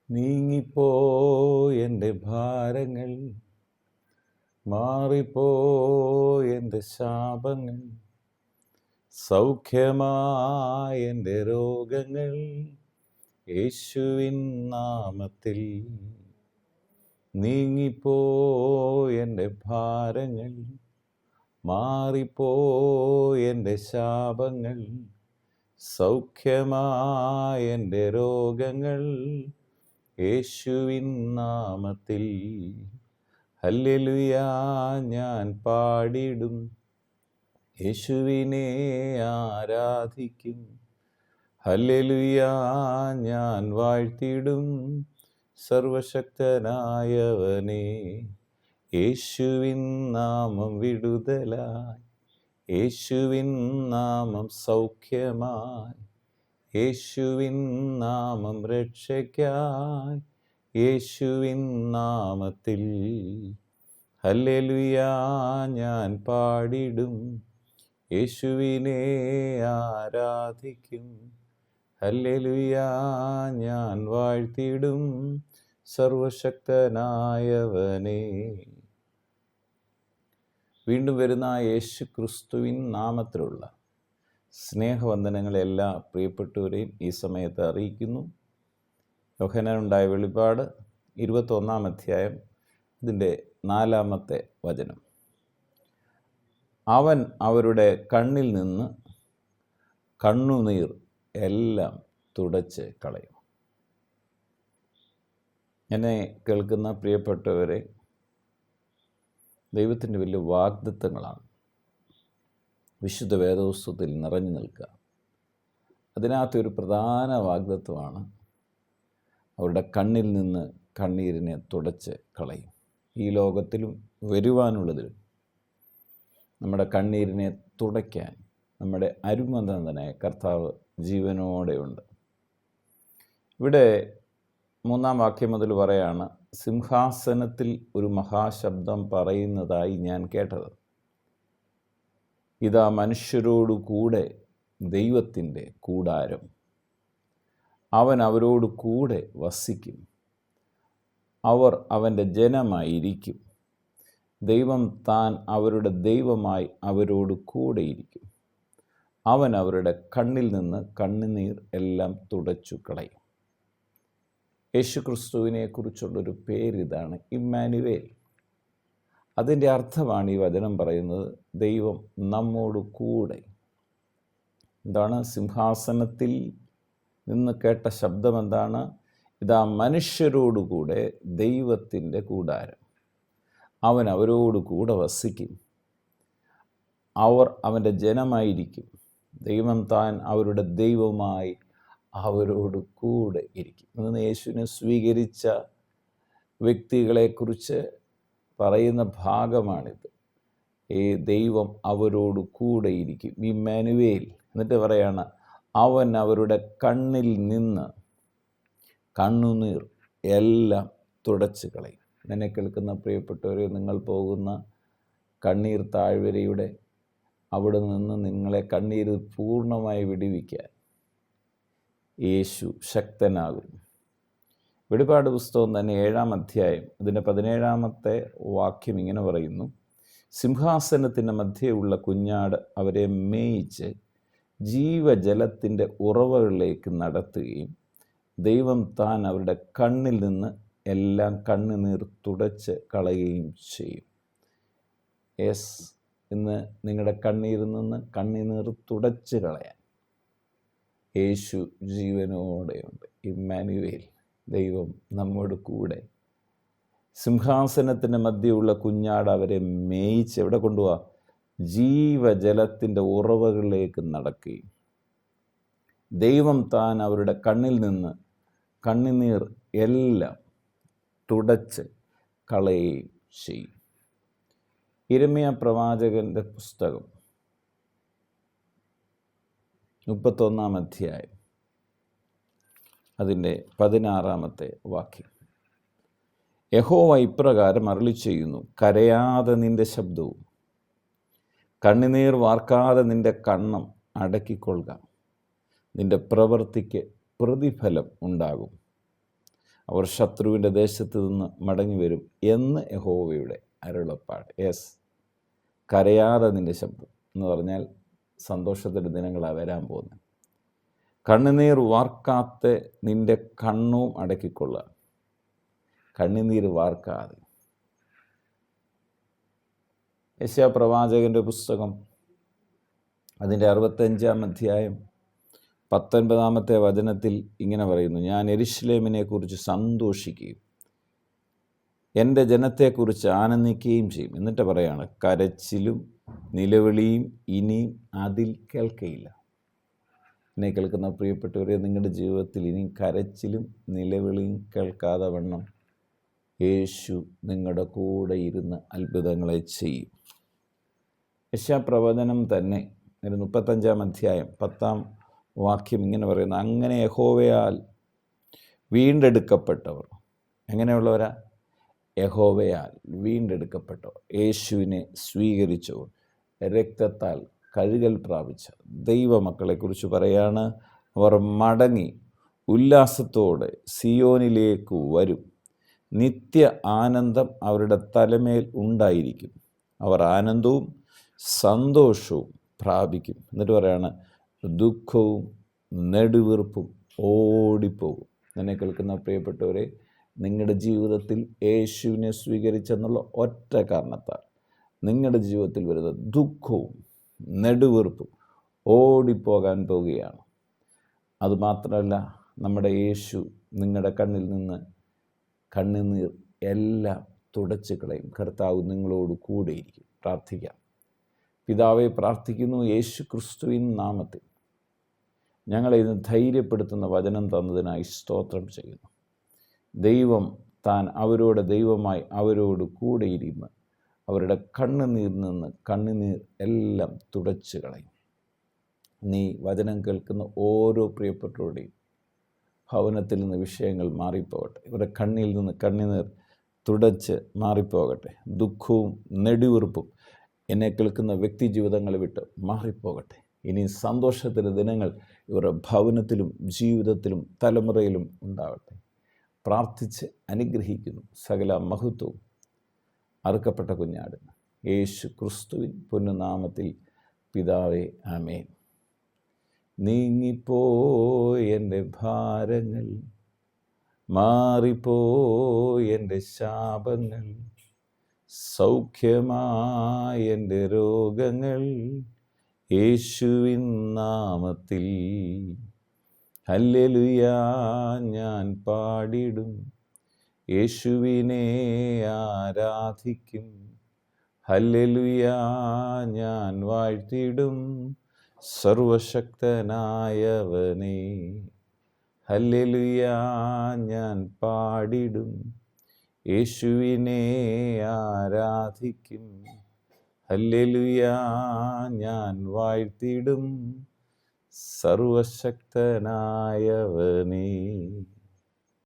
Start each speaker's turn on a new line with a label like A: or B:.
A: നീങ്ങിപ്പോയെൻ്റെ ഭാരങ്ങൾ, മാറിപ്പോയെൻ്റെ ശാപങ്ങൾ, സൗഖ്യമായെൻ്റെ രോഗങ്ങൾ യേശുവിൻ നാമത്തിൽ. നീങ്ങിപ്പോയെൻ്റെ ഭാരങ്ങൾ, മാറിപ്പോയെൻ്റെ ശാപങ്ങൾ, സൗഖ്യമായെൻ്റെ രോഗങ്ങൾ യേശുവിൻ നാമത്തിൽ. ഹല്ലേലൂയ ഞാൻ പാടിടും, യേശുവിനെ ആരാധിക്കും. ഹല്ലേലൂയ ഞാൻ വാഴ്ത്തിടും, സർവശക്തനായവനെ. യേശുവിൻ നാമം വിടുതലായി, യേശുവിൻ നാമം സൗഖ്യമായി, യേശുവിൻ നാമം രക്ഷയ്ക്കായി, യേശുവിൻ നാമത്തിൽ. ഹല്ലേലൂയ ഞാൻ പാടിടും, യേശുവിനെ ആരാധിക്കും. ഹല്ലേലൂയ ഞാൻ വാഴ്ത്തിടും, സർവശക്തനായവനെ. വീണ്ടും വരുന്ന യേശു ക്രിസ്തുവിൻ നാമത്തിലുള്ള സ്നേഹവന്ദനങ്ങളെ എല്ലാ പ്രിയപ്പെട്ടവരെയും ഈ സമയത്ത് അറിയിക്കുന്നു. യോഹന്നാനുണ്ടായ വെളിപ്പാട് 21-ാം അധ്യായം ഇതിൻ്റെ 4-ാമത്തെ വചനം. അവൻ അവരുടെ കണ്ണിൽ നിന്ന് കണ്ണുനീർ എല്ലാം തുടച്ച് കളയും. എന്നെ കേൾക്കുന്ന പ്രിയപ്പെട്ടവരെ, ദൈവത്തിൻ്റെ വലിയ വാഗ്ദത്തങ്ങളാണ് വിശുദ്ധ വേദപുസ്തകത്തിൽ നിറഞ്ഞു നിൽക്കുക. അതിനകത്തൊരു പ്രധാന വാഗ്ദത്തമാണ് അവരുടെ കണ്ണിൽ നിന്ന് കണ്ണീരിനെ തുടച്ച് കളയും. ഈ ലോകത്തിലും വരുവാനുള്ളതിലും നമ്മുടെ കണ്ണീരിനെ തുടയ്ക്കാൻ നമ്മുടെ അരുമനാഥനായ കർത്താവ് ജീവനോടെയുണ്ട്. ഇവിടെ 3-ാം വാക്യം മുതൽ പറയാണ്, സിംഹാസനത്തിൽ ഒരു മഹാശബ്ദം പറയുന്നതായി ഞാൻ കേട്ടത്. ഇതാ മനുഷ്യരോടു കൂടെ ദൈവത്തിൻ്റെ കൂടാരം, അവൻ അവരോട് കൂടെ വസിക്കും, അവർ അവൻ്റെ ജനമായിരിക്കും. ദൈവം താൻ അവരുടെ ദൈവമായി അവരോട് കൂടെയിരിക്കും. അവൻ അവരുടെ കണ്ണിൽ നിന്ന് കണ്ണുനീർ എല്ലാം തുടച്ചു കളയും. യേശുക്രിസ്തുവിനെ കുറിച്ചുള്ളൊരു പേരിതാണ് ഇമ്മാനുവേൽ. അതിൻ്റെ അർത്ഥമാണ് ഈ വചനം പറയുന്നത്, ദൈവം നമ്മോട് കൂടെ. എന്താണ്? സിംഹാസനത്തിൽ നിന്ന് കേട്ട ശബ്ദം എന്താണ്? ഇതാ മനുഷ്യരോടുകൂടെ ദൈവത്തിൻ്റെ കൂടാരം, അവൻ അവരോട് കൂടെ വസിക്കും, അവർ അവൻ്റെ ജനമായിരിക്കും. ദൈവം താൻ അവരുടെ ദൈവമായി അവരോട് കൂടെ ഇരിക്കും. ഇന്ന് യേശുവിനെ സ്വീകരിച്ച വ്യക്തികളെക്കുറിച്ച് പറയുന്ന ഭാഗമാണിത്. ഈ ദൈവം അവരോട് കൂടെ ഇരിക്കും, ഇമ്മാനുവേൽ. എന്നിട്ട് പറയാണ്, അവൻ അവരുടെ കണ്ണിൽ നിന്ന് കണ്ണുനീർ എല്ലാം തുടച്ച് കളയും. എന്നെ കേൾക്കുന്ന പ്രിയപ്പെട്ടവരെ, നിങ്ങൾ പോകുന്ന കണ്ണീർ താഴ്വരയുടെ അവിടെ നിന്ന് നിങ്ങളെ കണ്ണീര് പൂർണ്ണമായി വിടുവിക്കാൻ യേശു ശക്തനാകും. വെളിപ്പാട് പുസ്തകം തന്നെ 7-ാം അധ്യായം അതിൻ്റെ 17-ാമത്തെ വാക്യം ഇങ്ങനെ പറയുന്നു, സിംഹാസനത്തിൻ്റെ മധ്യയുള്ള കുഞ്ഞാട് അവരെ മേയിച്ച് ജീവജലത്തിൻ്റെ ഉറവകളിലേക്ക് നടത്തുകയും ദൈവം താൻ അവരുടെ കണ്ണിൽ നിന്ന് എല്ലാം കണ്ണുനീർ തുടച്ച് കളയുകയും ചെയ്യും. യെസ്, ഇന്ന് നിങ്ങളുടെ കണ്ണീരിൽ നിന്ന് കണ്ണുനീർ തുടച്ച് കളയാൻ യേശു ജീവനോടെയുണ്ട്. ഇമ്മാനുവേൽ, ദൈവം നമ്മോട് കൂടെ. സിംഹാസനത്തിൻ്റെ മധ്യയുള്ള കുഞ്ഞാട് അവരെ മേയിച്ച് എവിടെ കൊണ്ടുപോവാ? ജീവജലത്തിൻ്റെ ഉറവകളിലേക്ക് നടക്കുകയും ദൈവം താൻ അവരുടെ കണ്ണിൽ നിന്ന് കണ്ണുനീർ എല്ലാം തുടച്ച് കളയുകയും ചെയ്യും. യിരെമ്യാ പ്രവാചകൻ്റെ പുസ്തകം 31-ാം അധ്യായം അതിൻ്റെ 16-ാമത്തെ വാക്യം. യഹോവ ഇപ്രകാരം അരുളിച്ചെയ്യുന്നു, കരയാതെ നിൻ്റെ ശബ്ദവും കണ്ണുനീർ വാർക്കാതെ നിൻ്റെ കണ്ണം അടക്കിക്കൊള്ളുക. നിൻ്റെ പ്രവൃത്തിക്ക് പ്രതിഫലം ഉണ്ടാകും. അവർ ശത്രുവിൻ്റെ ദേശത്ത് നിന്ന് മടങ്ങി വരും എന്ന് യഹോവയുടെ അരുളപ്പാട്. യെസ്, കരയാതെ നിൻ്റെ ശബ്ദം എന്ന് പറഞ്ഞാൽ സന്തോഷത്തിൻ്റെ ദിനങ്ങളാണ് വരാൻ പോകുന്നത്. കണ്ണുനീർ വാർക്കാത്ത നിൻ്റെ കണ്ണും അടക്കിക്കൊള്ളുക. കണ്ണുനീർ വാർക്കാതെ. യെശയ്യാ പ്രവാചകൻ്റെ പുസ്തകം അതിൻ്റെ 65-ാം അധ്യായം 19-ാമത്തെ വചനത്തിൽ ഇങ്ങനെ പറയുന്നു, ഞാൻ യെരൂശലേമിനെ കുറിച്ച് സന്തോഷിക്കുകയും എൻ്റെ ജനത്തെക്കുറിച്ച് ആനന്ദിക്കുകയും ചെയ്യും. എന്നിട്ട് പറയാണ്, കരച്ചിലും നിലവിളിയും ഇനിയും അതിൽ കേൾക്കയില്ല. എന്നെ കേൾക്കുന്ന പ്രിയപ്പെട്ടവരെ, നിങ്ങളുടെ ജീവിതത്തിൽ ഇനി കരച്ചിലും നിലവിളിയും കേൾക്കാതെ വണ്ണം യേശു നിങ്ങളുടെ കൂടെ ഇരുന്ന് അത്ഭുതങ്ങളെ ചെയ്യും. യെശയ്യാ പ്രവചനം തന്നെ 35-ാം അധ്യായം 10-ാം വാക്യം ഇങ്ങനെ പറയുന്നു, അങ്ങനെ യഹോവയാൽ വീണ്ടെടുക്കപ്പെട്ടവർ. എങ്ങനെയുള്ളവരാ? യഹോവയാൽ വീണ്ടെടുക്കപ്പെട്ടവർ, യേശുവിനെ സ്വീകരിച്ചവർ, രക്തത്താൽ കഴുകൽ പ്രാപിച്ച ദൈവമക്കളെക്കുറിച്ച് പറയാണ്. അവർ മടങ്ങി ഉല്ലാസത്തോടെ സിയോനിലേക്ക് വരും. നിത്യ ആനന്ദം അവരുടെ തലമേൽ ഉണ്ടായിരിക്കും. അവർ ആനന്ദവും സന്തോഷവും പ്രാപിക്കും. എന്നിട്ട് പറയാണ്, ദുഃഖവും നെടുവീർപ്പും ഓടിപ്പോകും. എന്നെ കേൾക്കുന്ന പ്രിയപ്പെട്ടവരെ, നിങ്ങളുടെ ജീവിതത്തിൽ യേശുവിനെ സ്വീകരിച്ചെന്നുള്ള ഒറ്റ കാരണത്താൽ നിങ്ങളുടെ ജീവിതത്തിൽ വരുന്ന ദുഃഖവും നെടുവീർപ്പും ഓടിപ്പോകാൻ പോവുകയാണ്. അതുമാത്രമല്ല, നമ്മുടെ യേശു നിങ്ങളുടെ കണ്ണിൽ നിന്ന് കണ്ണുനീർ എല്ലാം തുടച്ചു കളയും. കർത്താവ് നിങ്ങളോട് കൂടെയിരിക്കും. പ്രാർത്ഥിക്കാം. പിതാവെ, പ്രാർത്ഥിക്കുന്നു യേശു ക്രിസ്തുവിൻ നാമത്തിൽ ഞങ്ങളെ ഇന്ന് ധൈര്യപ്പെടുത്തുന്ന വചനം തന്നതിനായി സ്തോത്രം ചെയ്യുന്നു. ദൈവം താൻ അവരോട് ദൈവമായി അവരോട് കൂടെയിരുന്ന് അവരുടെ കണ്ണുനീരിൽ നിന്ന് കണ്ണുനീർ എല്ലാം തുടച്ചു കളയും. നീ വചനം കേൾക്കുന്ന ഓരോ പ്രിയപ്പെട്ടവരുടെയും ഭവനത്തിൽ നിന്ന് വിഷയങ്ങൾ മാറിപ്പോകട്ടെ. ഇവരുടെ കണ്ണിൽ നിന്ന് കണ്ണുനീർ തുടച്ച് മാറിപ്പോകട്ടെ. ദുഃഖവും നെടുവീർപ്പും എന്നെ കേൾക്കുന്ന വ്യക്തി ജീവിതങ്ങളെ വിട്ട് മാറിപ്പോകട്ടെ. ഇനി സന്തോഷത്തിൻ്റെ ദിനങ്ങൾ ഇവരുടെ ഭവനത്തിലും ജീവിതത്തിലും തലമുറയിലും ഉണ്ടാവട്ടെ. പ്രാർത്ഥിച്ച് അനുഗ്രഹിക്കുന്നു. സകല മഹത്വവും അറുക്കപ്പെട്ട കുഞ്ഞാടിന് യേശു ക്രിസ്തുവിൻ പൊന്നുനാമത്തിൽ പിതാവേ, ആമേൻ. നീങ്ങിപ്പോയി എൻ്റെ ഭാരങ്ങൾ, മാറിപ്പോയി എൻ്റെ ശാപങ്ങൾ, സൗഖ്യമായി എൻ്റെ രോഗങ്ങൾ യേശുവിൻ നാമത്തിൽ. ഹല്ലേലൂയ ഞാൻ പാടിടും, യേശുവിനെ ആരാധിക്കും. ഹല്ലേലൂയ ഞാൻ വാഴ്ത്തിടും, സർവശക്തനായവനെ. ഹല്ലേലൂയ ഞാൻ പാടിടും, യേശുവിനെ ആരാധിക്കും. ഹല്ലേലൂയ ഞാൻ വാഴ്ത്തിടും, സർവശക്തനായവനെ.